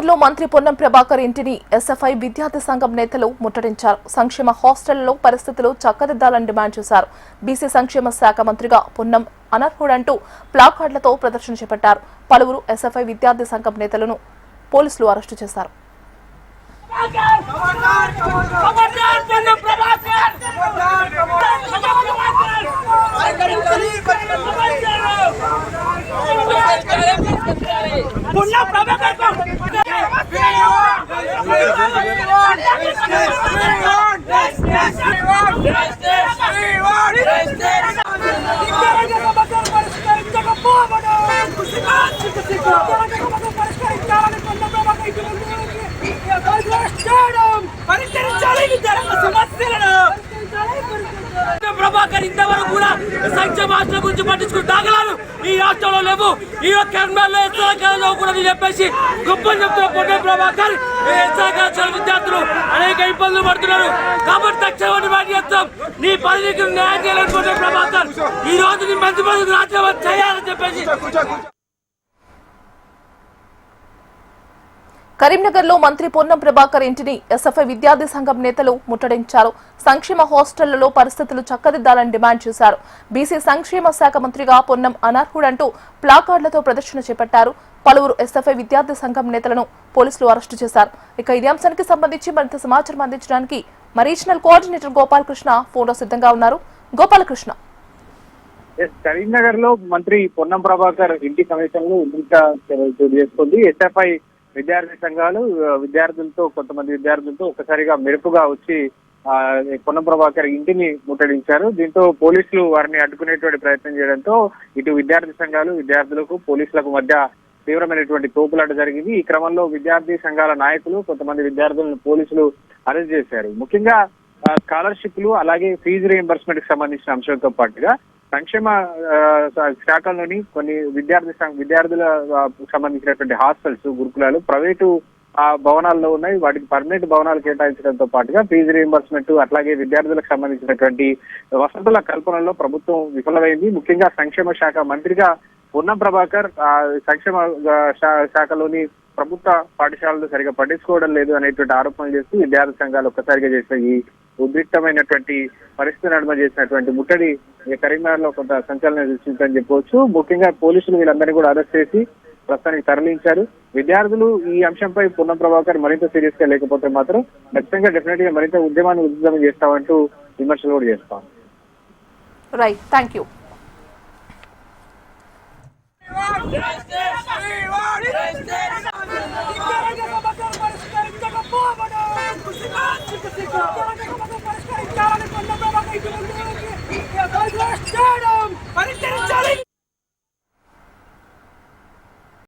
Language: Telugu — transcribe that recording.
కరీంనగర్ లో మంత్రి పొన్నం ప్రభాకర్ ఇంటిని ఎస్ఎఫ్ఐ విద్యార్థి సంఘం నేతలు ముట్టడించారు. సంక్షేమ హాస్టళ్లలో పరిస్థితులు చక్కదిద్దాలని డిమాండ్ చేశారు. బీసీ సంక్షేమ శాఖ మంత్రిగా పొన్నం అనర్హుడంటూ ప్లాకార్డులతో ప్రదర్శన చేపట్టారు. పలువురు ఎస్ఎఫ్ఐ విద్యార్థి సంఘం నేతలను పోలీసులు అరెస్టు చేశారు. ప్రభాకర్ ఇంతవరకు కూడా సంక్షేమ హాస్టల్ గురించి పట్టించుకుని దాఖలాలు ఈ రాష్ట్రంలో లేవు. ఈ కర్మలో కూడా చెప్పేసి గొప్పని చెప్తున్న పొన్నం ప్రభాకర్ విద్యార్థులు అనేక ఇబ్బందులు పడుతున్నారు. కాబట్టి తక్షణం మాట చేస్తాం, నీ పదవికి న్యాయం చేయాలని పొన్నం ప్రభాకర్ ఈ రోజు నీ మంత్రి పదవి రాజ్యం చేయాలని చెప్పేసి. కరీంనగర్ లో మంత్రి పొన్నం ప్రభాకర్ ఇంటిని ఎస్ఎఫ్ఐ విద్యార్థి సంఘం నేతలు ముట్టడించారు. సంక్షేమ హాస్టళ్లలో పరిస్థితులు చక్కదిద్దాలని డిమాండ్ చేశారు. బీసీ సంక్షేమ శాఖ మంత్రిగా పొన్నం అనర్హుడంటూ ప్లాకార్డులతో ప్రదర్శన చేపట్టారు. పలువురు ఎస్ఎఫ్ఐ విద్యార్థి సంఘం నేతలను పోలీసులు అరెస్టు చేశారు. ఇక ఇదే అంశానికి సంబంధించి మరింత సమాచారం అందించడానికి మా రీజనల్ కోఆర్డినేటర్ గోపాలకృష్ణ ఫోన్లో సిద్ధంగా ఉన్నారు. గోపాలకృష్ణ, కరీంనగర్ లో మంత్రి పొన్నం ప్రభాకర్ ఇంటి సమీపంలో చోటు చేసుకుంది. ఎస్ఎఫ్ఐ విద్యార్థి సంఘాలు కొంతమంది విద్యార్థులతో ఒక్కసారిగా మెరుపుగా వచ్చి పొన్నం ప్రభాకర్ ఇంటిని ముట్టడించారు. దీంతో పోలీసులు వారిని అడ్డుకునేటువంటి ప్రయత్నం చేయడంతో ఇటు విద్యార్థి సంఘాలు విద్యార్థులకు పోలీసులకు మధ్య తీవ్రమైనటువంటి తోపులాట జరిగింది. ఈ క్రమంలో విద్యార్థి సంఘాల నాయకులు కొంతమంది విద్యార్థులను పోలీసులు అరెస్ట్ చేశారు. ముఖ్యంగా స్కాలర్షిప్లు అలాగే ఫీజు రీయింబర్స్మెంట్ కి సంబంధించిన అంశంతో పాటుగా సంక్షేమ శాఖల్లోని కొన్ని విద్యార్థులకు సంబంధించినటువంటి హాస్టల్స్, గురుకులాలు ప్రైవేటు భవనాల్లో ఉన్నాయి. వాటికి పర్మనెంట్ భవనాలు కేటాయించడంతో పాటుగా ఫీజు రీయింబర్స్మెంట్ అట్లాగే విద్యార్థులకు సంబంధించినటువంటి వసతుల కల్పనలో ప్రభుత్వం విఫలమైంది. ముఖ్యంగా సంక్షేమ శాఖ మంత్రిగా పొన్నం ప్రభాకర్ సంక్షేమ శాఖలోని ప్రభుత్వ పాఠశాలలు సరిగా పట్టించుకోవడం లేదు అనేటువంటి ఆరోపణలు చేస్తూ విద్యార్థి సంఘాలు ఒక్కసారిగా చేసిన ఈ ఉద్రిక్తమైనటువంటి పరిస్థితి నడుమ చేసినటువంటి ముట్టడి కరీంనగర్ లో కొంత సంచలనం సృష్టించని చెప్పవచ్చు. ముఖ్యంగా పోలీసులు వీళ్ళందరినీ కూడా అరెస్ట్ చేసి ప్రస్తుతానికి తరలించారు. విద్యార్థులు ఈ అంశంపై పొన్నం ప్రభాకర్ మరింత సీరియస్ గా లేకపోతే మాత్రం ఖచ్చితంగా డెఫినెట్ గా మరింత ఉద్యమాన్ని ఉధృతం చేస్తామంటూ విమర్శలు కూడా చేస్తాం. Right, thank you.